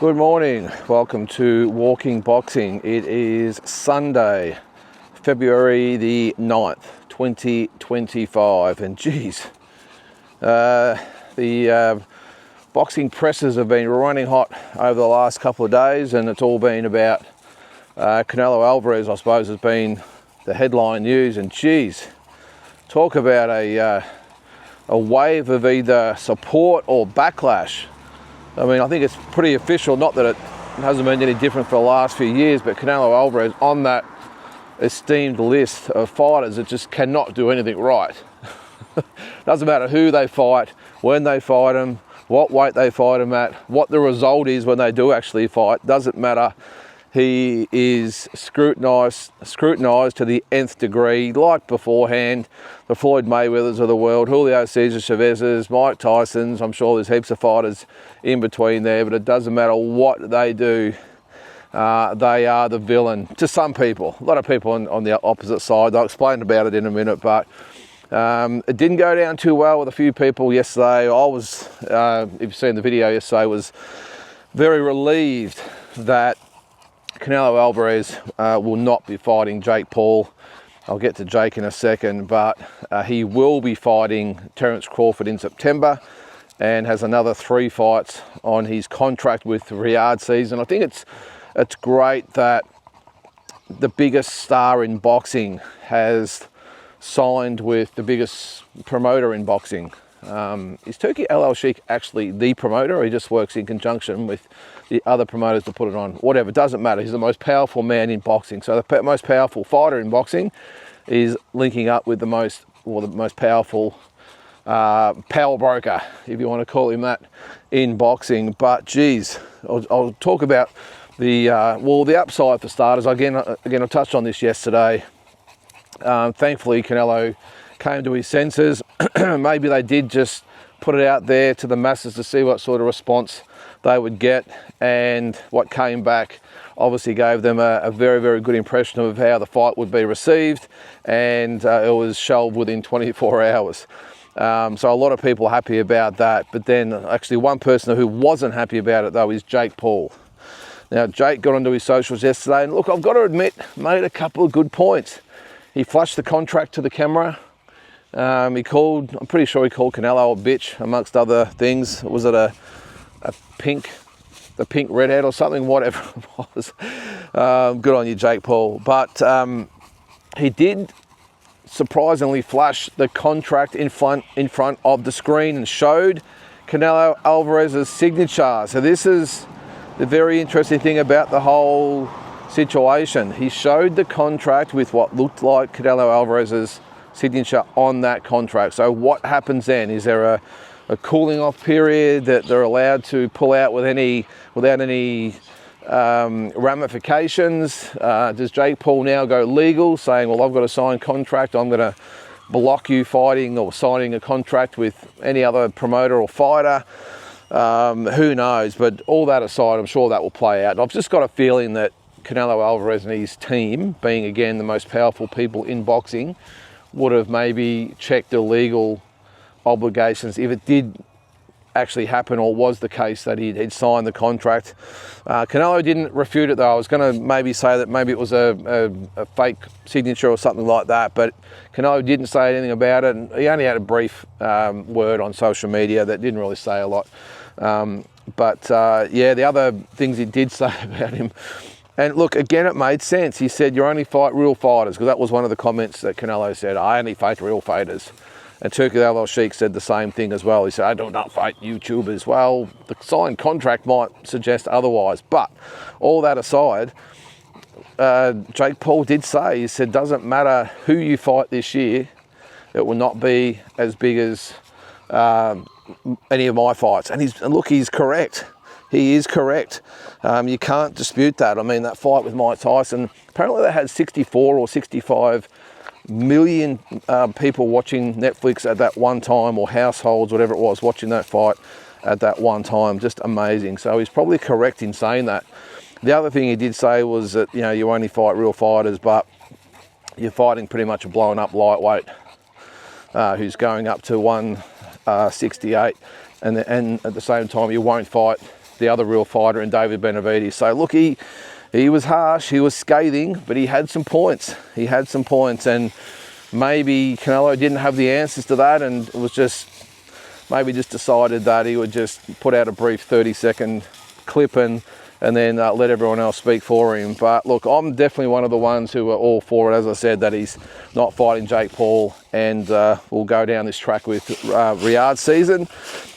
Good morning, welcome to Walking Boxing. It is Sunday, February the 9th, 2025, and geez, the boxing presses have been running hot over the last couple of days, and it's all been about Canelo Alvarez, I suppose, has been the headline news, and geez, talk about a wave of either support or backlash. I mean, I think it's pretty official, not that it hasn't been any different for the last few years, but Canelo Alvarez on that esteemed list of fighters that just cannot do anything right. Doesn't matter who they fight, when they fight them, what weight they fight them at, what the result is when they do actually fight, doesn't matter. He is scrutinised to the nth degree, like beforehand. The Floyd Mayweathers of the world, Julio Cesar Chavez's, Mike Tyson's, I'm sure there's heaps of fighters in between there, but it doesn't matter what they do. They are the villain to some people. A lot of people on the opposite side. I'll explain about it in a minute, but it didn't go down too well with a few people yesterday. I was, if you've seen the video yesterday, was very relieved that Canelo Alvarez will not be fighting Jake Paul. I'll get to Jake in a second, but he will be fighting Terence Crawford in September and has another 3 fights on his contract with Riyadh season. I think it's great that the biggest star in boxing has signed with the biggest promoter in boxing. Is Turki Al Sheikh actually the promoter, or he just works in conjunction with the other promoters to put it on? Whatever, doesn't matter. He's the most powerful man in boxing. So the most powerful fighter in boxing is linking up with the most powerful power broker, if you want to call him that, in boxing. But geez, I'll talk about the upside for starters. Again, I touched on this yesterday. Thankfully, Canelo came to his senses. Maybe they did just put it out there to the masses to see what sort of response they would get, and what came back obviously gave them a very, very good impression of how the fight would be received, and it was shelved within 24 hours. So a lot of people are happy about that, but then actually one person who wasn't happy about it though is Jake Paul. Now Jake got onto his socials yesterday, and look, I've got to admit, made a couple of good points. He flashed the contract to the camera. I'm pretty sure he called Canelo a bitch, amongst other things. Was it the pink redhead or something, whatever it was. Good on you, Jake Paul. But he did surprisingly flash the contract in front of the screen and showed Canelo Alvarez's signature. So this is the very interesting thing about the whole situation. He showed the contract with what looked like Canelo Alvarez's signature on that contract. So what happens then? Is there a cooling off period that they're allowed to pull out without any ramifications? Does Jake Paul now go legal, saying, well, I've got a signed contract, I'm going to block you fighting or signing a contract with any other promoter or fighter? Who knows? But all that aside, I'm sure that will play out. And I've just got a feeling that Canelo Alvarez and his team, being again the most powerful people in boxing, would have maybe checked the legal obligations if it did actually happen, or was the case that he'd signed the contract. Canelo didn't refute it though. I was going to maybe say that maybe it was a fake signature or something like that, but Canelo didn't say anything about it, and he only had a brief word on social media that didn't really say a lot. But the other things he did say about him, and look, again, it made sense. He said, you only fight real fighters, because that was one of the comments that Canelo said, I only fight real fighters. And Turki Al Sheikh said the same thing as well. He said, I do not fight YouTubers. Well, the signed contract might suggest otherwise. But all that aside, Jake Paul did say, he said, doesn't matter who you fight this year, it will not be as big as any of my fights. And look, he's correct. He is correct. You can't dispute that. I mean, that fight with Mike Tyson, apparently they had 64 or 65 million people watching Netflix at that one time, or households, whatever it was, watching that fight at that one time. Just amazing. So he's probably correct in saying that. The other thing he did say was that, you know, you only fight real fighters, but you're fighting pretty much a blown up lightweight who's going up to 168, and at the same time you won't fight the other real fighter in David Benavidez. So look, he was harsh, he was scathing, but he had some points. He had some points, and maybe Canelo didn't have the answers to that, and it was just maybe just decided that he would just put out a brief 30-second clip and then let everyone else speak for him. But look, I'm definitely one of the ones who are all for it. As I said, that he's not fighting Jake Paul, and we'll go down this track with Riyadh's season.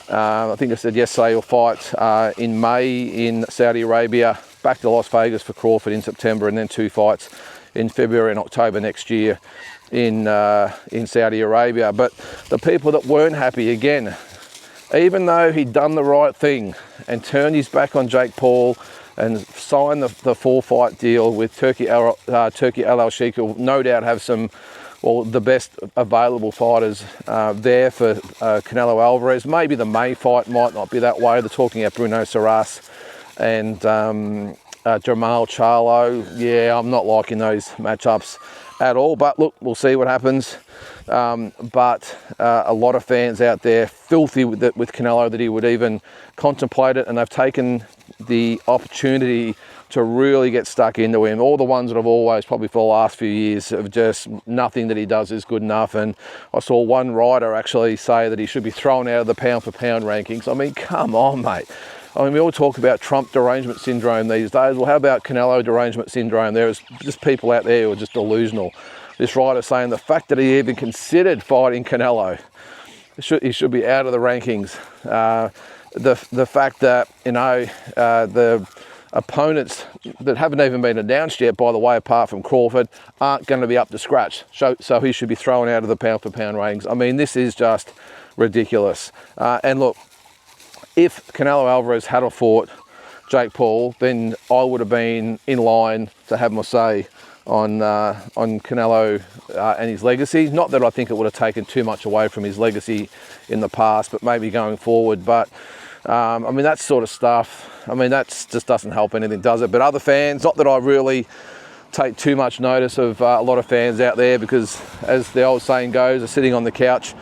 I think I said yesterday he'll fight in May in Saudi Arabia, back to Las Vegas for Crawford in September, and then 2 fights in February and October next year in Saudi Arabia. But the people that weren't happy, again, even though he'd done the right thing and turned his back on Jake Paul and signed the 4-fight deal with Turki Al-Sheikh, who no doubt have some, well, the best available fighters there for Canelo Alvarez. Maybe the May fight might not be that way. They're talking about Bruno Saras and Jamal Charlo. Yeah, I'm not liking those matchups at all, but look, we'll see what happens. But a lot of fans out there filthy with Canelo that he would even contemplate it, and they've taken the opportunity to really get stuck into him. All the ones that have always, probably for the last few years, have just nothing that he does is good enough. And I saw one writer actually say that he should be thrown out of the pound-for-pound rankings. I mean, come on, mate. I mean, we all talk about Trump derangement syndrome these days. Well, how about Canelo derangement syndrome? There's just people out there who are just delusional. This writer saying the fact that he even considered fighting Canelo, he should be out of the rankings. The fact that, you know, the opponents that haven't even been announced yet, by the way, apart from Crawford, aren't going to be up to scratch. So he should be thrown out of the pound-for-pound rankings. I mean, this is just ridiculous. And look, if Canelo Alvarez had fought Jake Paul, then I would have been in line to have my say on Canelo and his legacy. Not that I think it would have taken too much away from his legacy in the past, but maybe going forward. But I mean, that sort of stuff, I mean, that just doesn't help anything, does it? But other fans, not that I really take too much notice of a lot of fans out there, because as the old saying goes, they're sitting on the couch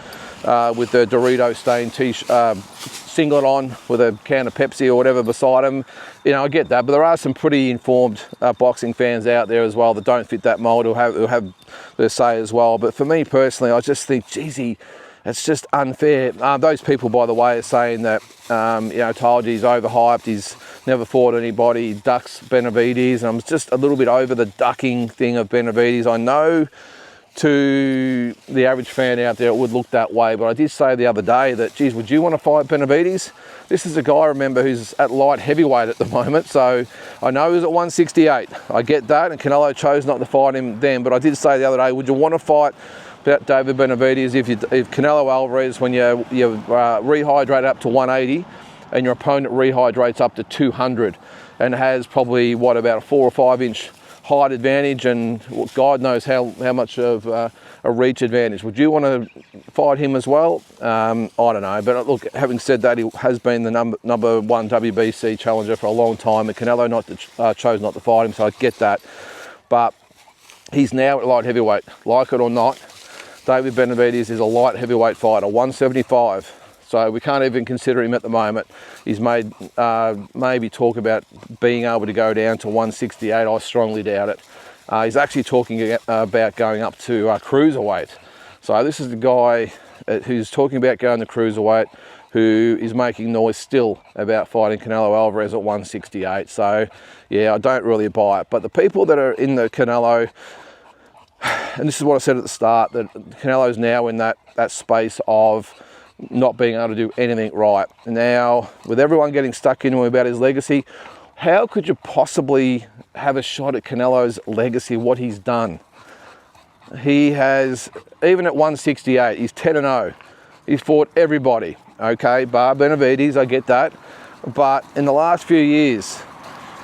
with the Dorito stained singlet on with a can of Pepsi or whatever beside them. You know, I get that, but there are some pretty informed boxing fans out there as well that don't fit that mold, who have their say as well. But for me personally, I just think, geez, it's just unfair. Those people, by the way, are saying that, you know, told you he's overhyped, he's never fought anybody, he ducks Benavidez, and I'm just a little bit over the ducking thing of Benavidez. I know to the average fan out there it would look that way, but I did say the other day that, geez, would you want to fight Benavidez? This is a guy, remember, who's at light heavyweight at the moment, so I know he's at 168. I get that, and Canelo chose not to fight him then, but I did say the other day, would you want to fight David Benavidez if Canelo Alvarez, when you rehydrate up to 180 and your opponent rehydrates up to 200 and has probably, what, about a 4 or 5 inch height advantage and God knows how much of a reach advantage? Would you want to fight him as well? I don't know. But look, having said that, he has been the number one WBC challenger for a long time, and Canelo chose not to fight him, so I get that. But he's now at light heavyweight. Like it or not, David Benavidez is a light heavyweight fighter, 175. So we can't even consider him at the moment. He's made maybe talk about being able to go down to 168. I strongly doubt it. He's actually talking about going up to cruiserweight. So this is the guy who's talking about going to cruiserweight, who is making noise still about fighting Canelo Alvarez at 168. So yeah, I don't really buy it. But the people that are in the Canelo, and this is what I said at the start, that Canelo's now in that space of not being able to do anything right. Now, with everyone getting stuck into him about his legacy, how could you possibly have a shot at Canelo's legacy, what he's done? He has, even at 168, he's 10-0. He's fought everybody, okay, bar Benavidez, I get that. But in the last few years,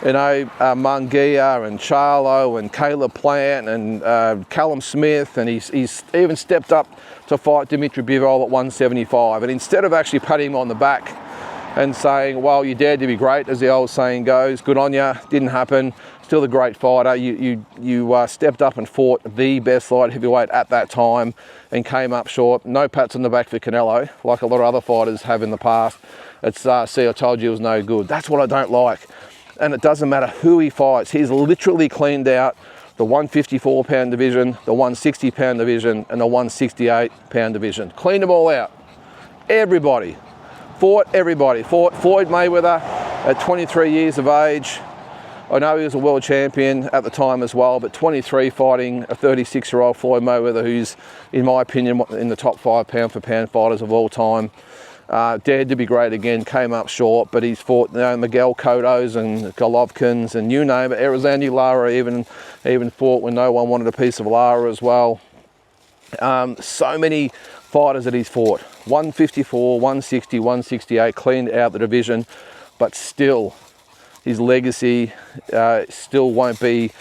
you know, Munguia and Charlo and Caleb Plant and Callum Smith, and he's even stepped up to fight Dimitri Bivol at 175. And instead of actually patting him on the back and saying, well, you dared to be great, as the old saying goes. Good on you. Didn't happen. Still a great fighter. You stepped up and fought the best light heavyweight at that time and came up short. No pats on the back for Canelo, like a lot of other fighters have in the past. It's, see, I told you it was no good. That's what I don't like. And it doesn't matter who he fights. He's literally cleaned out the 154-pound division, the 160-pound division, and the 168-pound division. Cleaned them all out. Everybody. Fought everybody. Fought Floyd Mayweather at 23 years of age. I know he was a world champion at the time as well, but 23 fighting a 36-year-old Floyd Mayweather, who's, in my opinion, in the top 5 pound-for-pound fighters of all time. Dared to be great again, came up short, but he's fought, you know, Miguel Cotto's and Golovkins and you name it. Erizandi Lara even fought when no one wanted a piece of Lara as well. So many fighters that he's fought. 154, 160, 168, cleaned out the division, but still his legacy still won't be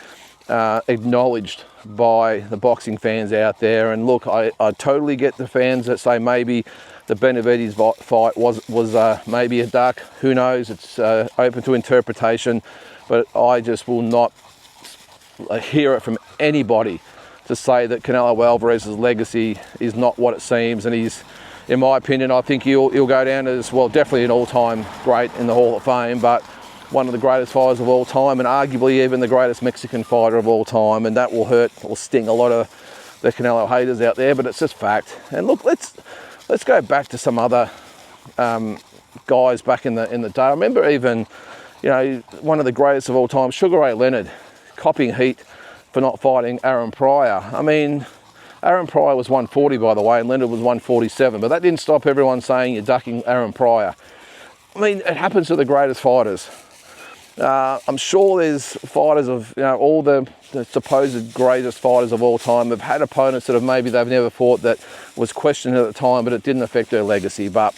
acknowledged by the boxing fans out there. And look, I totally get the fans that say maybe the Benavidez fight was maybe a duck. Who knows? It's open to interpretation, but I just will not hear it from anybody to say that Canelo Alvarez's legacy is not what it seems. And he's, in my opinion, I think he'll go down as, well, definitely an all-time great in the Hall of Fame, but one of the greatest fighters of all time, and arguably even the greatest Mexican fighter of all time. And that will hurt, will sting a lot of the Canelo haters out there, but it's just fact. And look, let's go back to some other guys back in the day. I remember even, you know, one of the greatest of all time, Sugar Ray Leonard, copping heat for not fighting Aaron Pryor. I mean, Aaron Pryor was 140, by the way, and Leonard was 147, but that didn't stop everyone saying you're ducking Aaron Pryor. I mean, it happens to the greatest fighters. I'm sure there's fighters of, you know, all the supposed greatest fighters of all time have had opponents that have maybe they've never fought that was questioned at the time, but it didn't affect their legacy. But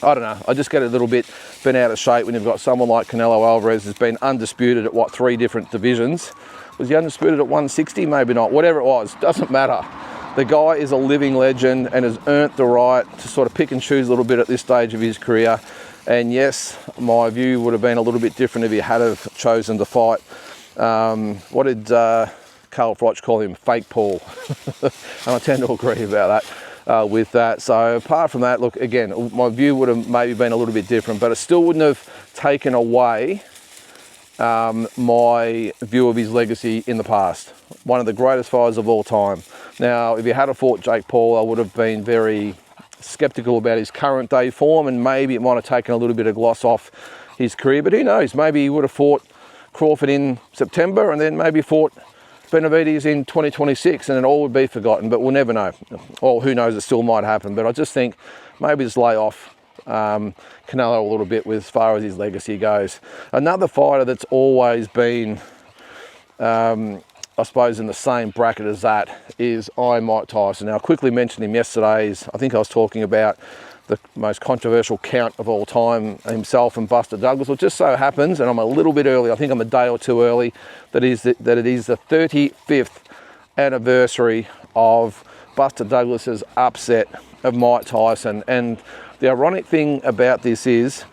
I don't know, I just get a little bit bent out of shape when you've got someone like Canelo Alvarez who's been undisputed at, what, 3 different divisions. Was he undisputed at 160? Maybe not. Whatever it was, doesn't matter. The guy is a living legend and has earned the right to sort of pick and choose a little bit at this stage of his career. And yes, my view would have been a little bit different if he had have chosen to fight. What did Carl Froch call him? Fake Paul. And I tend to agree about that, with that. So apart from that, look, again, my view would have maybe been a little bit different, but it still wouldn't have taken away my view of his legacy in the past. One of the greatest fighters of all time. Now, if he had fought Jake Paul, I would have been very skeptical about his current day form, and maybe it might have taken a little bit of gloss off his career, but who knows, maybe he would have fought Crawford in September and then maybe fought Benavidez in 2026 and it all would be forgotten, but we'll never know. Or who knows, it still might happen, but I just think maybe just lay off Canelo a little bit with as far as his legacy goes. Another fighter that's always been I suppose in the same bracket as that is Mike Tyson. Now I quickly mentioned him yesterday. I think I was talking about the most controversial count of all time, himself and Buster Douglas. Well, it just so happens, and I'm a little bit early, I think I'm a day or two early, that it is the 35th anniversary of Buster Douglas's upset of Mike Tyson. And the ironic thing about this is,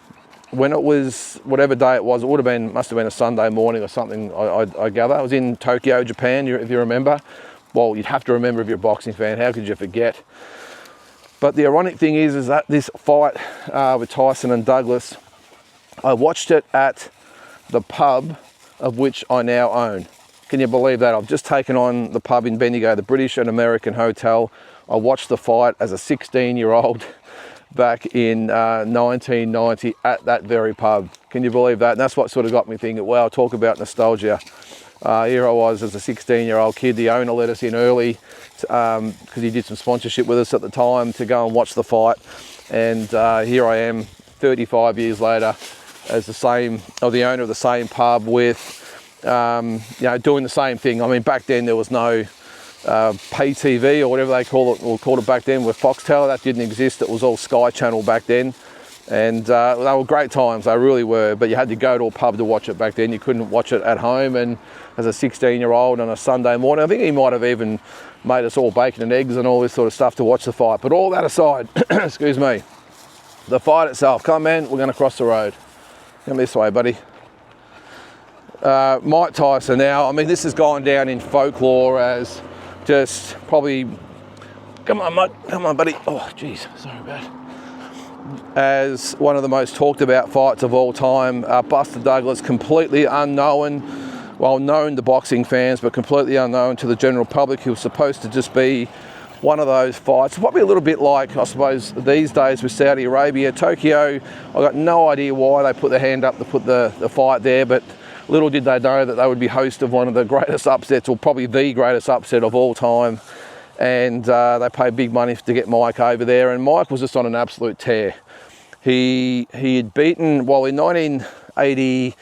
when it was, whatever day it was, it would have been, must have been a Sunday morning or something, I gather. I was in Tokyo, Japan, if you remember. Well, you'd have to remember if you're a boxing fan, how could you forget? But the ironic thing is that this fight with Tyson and Douglas, I watched it at the pub of which I now own. Can you believe that? I've just taken on the pub in Bendigo, the British and American Hotel. I watched the fight as a 16-year-old back in 1990 at that very pub. Can you believe that? And that's what sort of got me thinking, wow, talk about nostalgia. Here I was as a 16-year-old kid. The owner let us in early because he did some sponsorship with us at the time to go and watch the fight. And here I am 35 years later as the owner of the same pub with, doing the same thing. I mean, back then there was no pay TV or whatever they call it back then with Foxtel. That didn't exist. It was all Sky Channel back then. And they were great times, they really were, but you had to go to a pub to watch it back then. You couldn't watch it at home. And as a 16-year-old on a Sunday morning, I think he might have even made us all bacon and eggs and all this sort of stuff to watch the fight. But all that aside, excuse me, the fight itself. Come, man, we're going to cross the road. Come this way, buddy. Mike Tyson now, I mean, this has gone down in folklore as just probably, come on, mate, come on, buddy. Oh, jeez, sorry about it. As one of the most talked about fights of all time. Buster Douglas, completely unknown, well, known to boxing fans, but completely unknown to the general public. He was supposed to just be one of those fights, probably a little bit like, I suppose, these days with Saudi Arabia. Tokyo, I got no idea why they put their hand up to put the fight there, but little did they know that they would be host of one of the greatest upsets, or probably the greatest upset of all time. And they paid big money to get Mike over there, and Mike was just on an absolute tear. He had beaten, well, in 1980,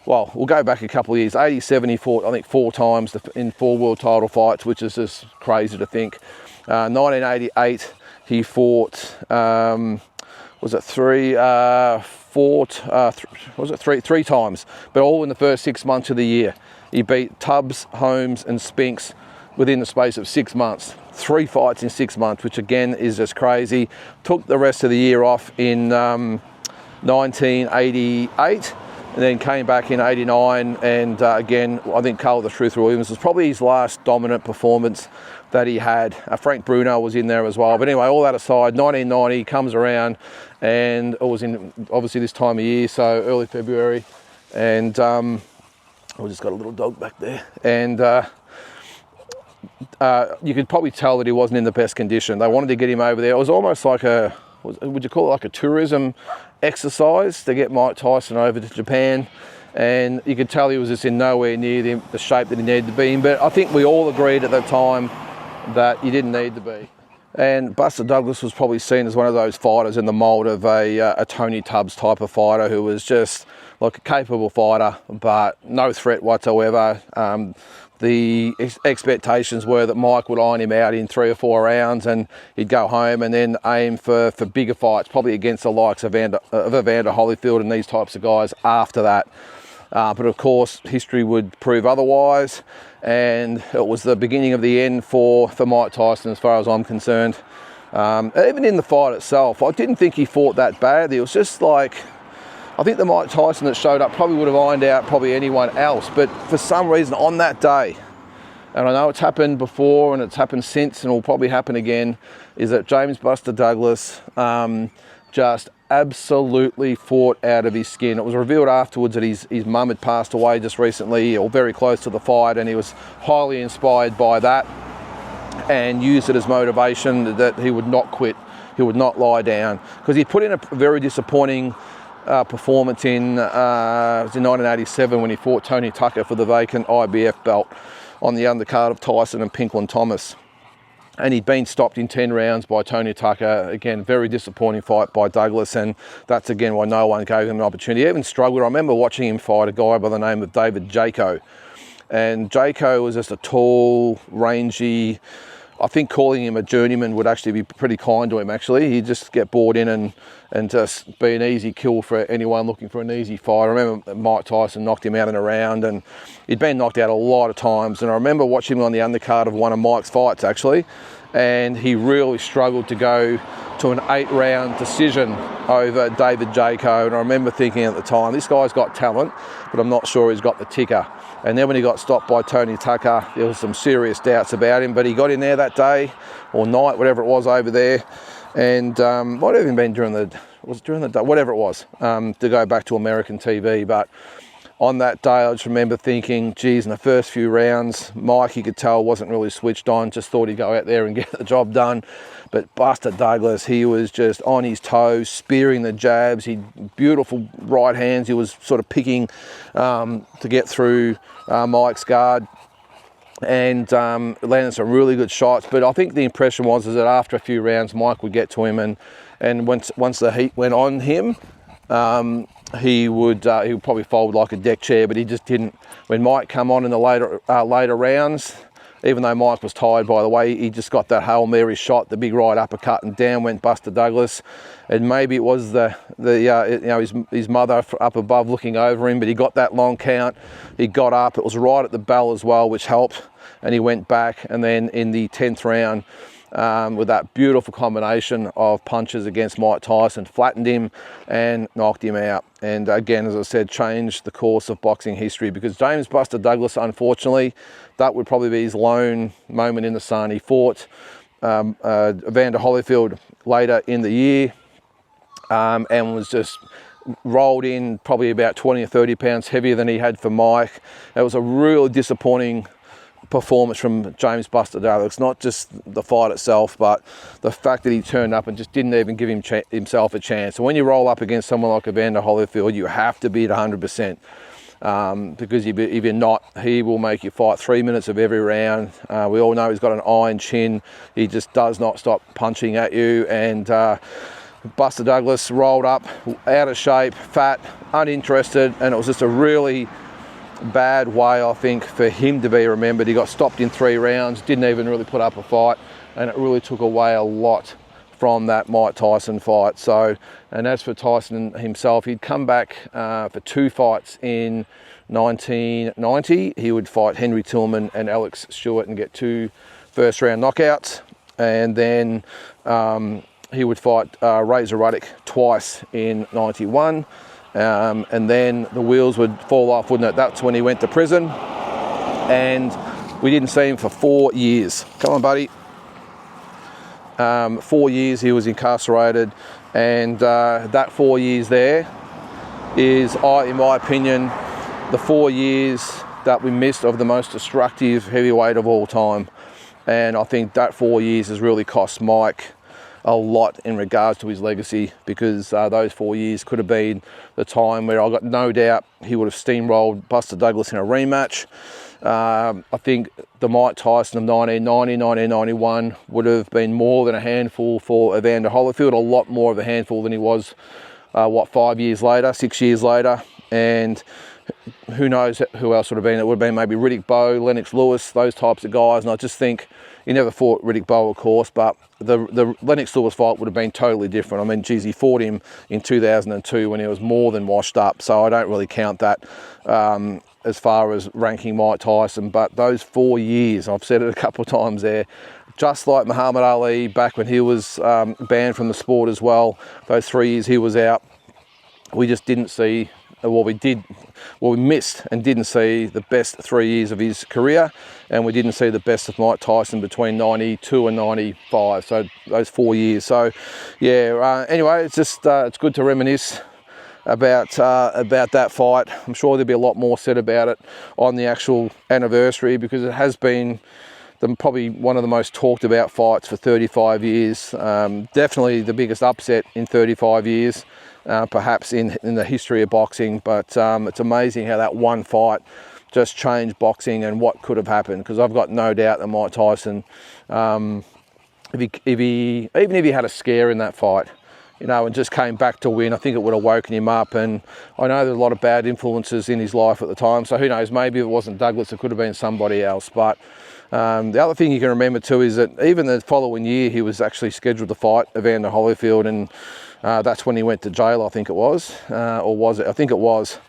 well, we'll go back a couple of years, 87 he fought, I think, 4 times in 4 world title fights, which is just crazy to think. 1988 he fought, was it 3 times, but all in the first 6 months of the year. He beat Tubbs, Holmes and Spinks within the space of 6 months. 3 fights in 6 months, which again is just crazy. Took the rest of the year off in 1988 and then came back in 89, and again, I think Carl the Truth Williams was probably his last dominant performance that he had. Frank Bruno was in there as well. But anyway, all that aside, 1990 comes around, and it was in obviously this time of year, so early February, and we just got a little dog back there, and you could probably tell that he wasn't in the best condition. They wanted to get him over there. It was almost like a, would you call it like a tourism exercise to get Mike Tyson over to Japan, and you could tell he was just in nowhere near the shape that he needed to be in. But I think we all agreed at the time that he didn't need to be. And Buster Douglas was probably seen as one of those fighters in the mould of a Tony Tubbs type of fighter, who was just like a capable fighter, but no threat whatsoever. The expectations were that Mike would iron him out in 3 or 4 rounds, and he'd go home and then aim for bigger fights, probably against the likes of Evander Holyfield and these types of guys after that. But of course, history would prove otherwise, and it was the beginning of the end for Mike Tyson as far as I'm concerned. Even in the fight itself, I didn't think he fought that badly. It was just like, I think the Mike Tyson that showed up probably would have ironed out probably anyone else, but for some reason on that day, and I know it's happened before and it's happened since and will probably happen again, is that James Buster Douglas just absolutely fought out of his skin. It was revealed afterwards that his mum had passed away just recently, or very close to the fight, and he was highly inspired by that and used it as motivation that he would not quit, he would not lie down, because he put in a very disappointing performance in 1987 when he fought Tony Tucker for the vacant IBF belt on the undercard of Tyson and Pinkland Thomas. And he'd been stopped in 10 rounds by Tony Tucker. Again, very disappointing fight by Douglas, and that's again why no one gave him an opportunity. He even struggled. I remember watching him fight a guy by the name of David Jaco. And Jaco was just a tall, rangy, I think calling him a journeyman would actually be pretty kind to him, actually. He'd just get bored in and just be an easy kill for anyone looking for an easy fight. I remember Mike Tyson knocked him out in a round, and he'd been knocked out a lot of times. And I remember watching him on the undercard of one of Mike's fights, actually, and he really struggled to go to an 8-round decision over David Jaco. And I remember thinking at the time, this guy's got talent, but I'm not sure he's got the ticker. And then when he got stopped by Tony Tucker, there was some serious doubts about him, but he got in there that day, or night, whatever it was over there, and might have even been during the day, whatever it was, to go back to American TV. But on that day, I just remember thinking, geez, in the first few rounds, Mike, you could tell, wasn't really switched on, just thought he'd go out there and get the job done. But Buster Douglas, he was just on his toes, spearing the jabs. He beautiful right hands. He was sort of picking to get through Mike's guard, and landed some really good shots. But I think the impression was is that after a few rounds, Mike would get to him, and once the heat went on him, he would probably fold like a deck chair. But he just didn't. When Mike come on in the later rounds, even though Mike was tired, by the way, he just got that Hail Mary shot, the big right uppercut, and down went Buster Douglas. And maybe it was his mother up above looking over him, but he got that long count. He got up. It was right at the bell as well, which helped. And he went back. And then in the 10th round, with that beautiful combination of punches against Mike Tyson, flattened him and knocked him out. And again, as I said, changed the course of boxing history, because James Buster Douglas, unfortunately, that would probably be his lone moment in the sun. He fought Evander Holyfield later in the year and was just rolled in probably about 20 or 30 pounds heavier than he had for Mike. It was a really disappointing performance from James Buster Douglas. Not just the fight itself, but the fact that he turned up and just didn't even give himself a chance. And when you roll up against someone like Evander Holyfield, you have to be at 100%. Because if you're not, he will make you fight 3 minutes of every round. We all know he's got an iron chin. He just does not stop punching at you. And Buster Douglas rolled up, out of shape, fat, uninterested, and it was just a really bad way, I think, for him to be remembered. He got stopped in 3 rounds, didn't even really put up a fight, and it really took away a lot from that Mike Tyson fight. So, and as for Tyson himself, he'd come back for 2 fights in 1990. He would fight Henry Tillman and Alex Stewart and get 2 first-round knockouts, and then he would fight Razor Ruddock twice in 91. And then the wheels would fall off, wouldn't it? That's when he went to prison, and we didn't see him for 4 years. Come on, buddy. 4 years he was incarcerated, and that 4 years there is, in my opinion, the 4 years that we missed of the most destructive heavyweight of all time. And I think that 4 years has really cost Mike a lot in regards to his legacy, because those 4 years could have been the time where I got no doubt he would have steamrolled Buster Douglas in a rematch. I think the Mike Tyson of 1990, 1991 would have been more than a handful for Evander Holyfield, a lot more of a handful than he was, 5 years later, 6 years later. And who knows who else would have been. It would have been maybe Riddick Bowe, Lennox Lewis, those types of guys. And I just think he never fought Riddick Bowe, of course, but the Lennox Lewis fight would have been totally different. I mean, geez, he fought him in 2002 when he was more than washed up, so I don't really count that as far as ranking Mike Tyson. But those 4 years, I've said it a couple of times there, just like Muhammad Ali back when he was banned from the sport as well, those 3 years he was out, we just didn't see, we missed and didn't see the best 3 years of his career, and we didn't see the best of Mike Tyson between 92 and 95, so those 4 years. So yeah, anyway, it's just it's good to reminisce about that fight. I'm sure there'll be a lot more said about it on the actual anniversary, because it has been probably one of the most talked about fights for 35 years. Definitely the biggest upset in 35 years. Perhaps in the history of boxing, but it's amazing how that one fight just changed boxing and what could have happened, because I've got no doubt that Mike Tyson, even if he had a scare in that fight, you know, and just came back to win, I think it would have woken him up. And I know there's a lot of bad influences in his life at the time, so who knows, maybe if it wasn't Douglas, it could have been somebody else. But the other thing you can remember too is that even the following year he was actually scheduled to fight Evander Holyfield, and that's when he went to jail, I think it was, or was it? I think it was.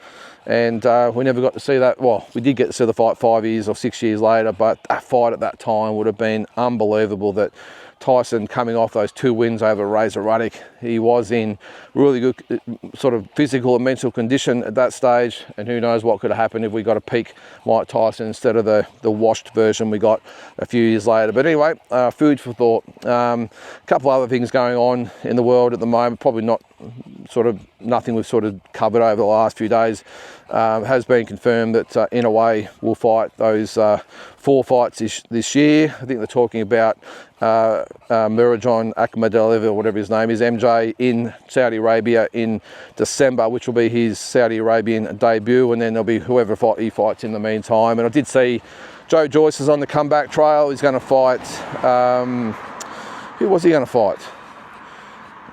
And we never got to see that. Well, we did get to see the fight 5 years or 6 years later, but that fight at that time would have been unbelievable. That Tyson, coming off those 2 wins over Razor Ruddock, he was in really good sort of physical and mental condition at that stage, and who knows what could have happened if we got a peak Mike Tyson instead of the washed version we got a few years later. But anyway, food for thought. A couple other things going on in the world at the moment, probably not nothing we've sort of covered over the last few days. Has been confirmed that in a way we'll fight those 4 fights this year. I think they're talking about Murajon Akhmadaliev, or whatever his name is, MJ, in Saudi Arabia in December, which will be his Saudi Arabian debut, and then there'll be whoever he fights in the meantime. And I did see Joe Joyce is on the comeback trail. He's going to fight, who was he going to fight?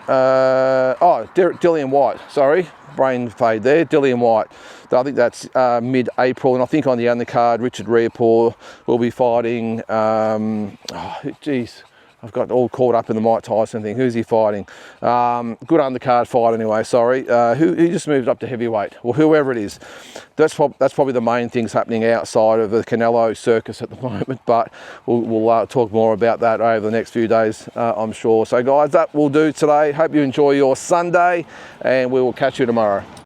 Dillian White, sorry, brain fade there, Dillian White. I think that's mid-April, and I think on the undercard, Richard Rioport will be fighting, I've got all caught up in the Mike Tyson thing. Who's he fighting? Good undercard fight anyway, sorry. He just moved up to heavyweight, or whoever it is. That's probably the main things happening outside of the Canelo circus at the moment, but we'll talk more about that over the next few days, I'm sure. So guys, that will do today. Hope you enjoy your Sunday, and we will catch you tomorrow.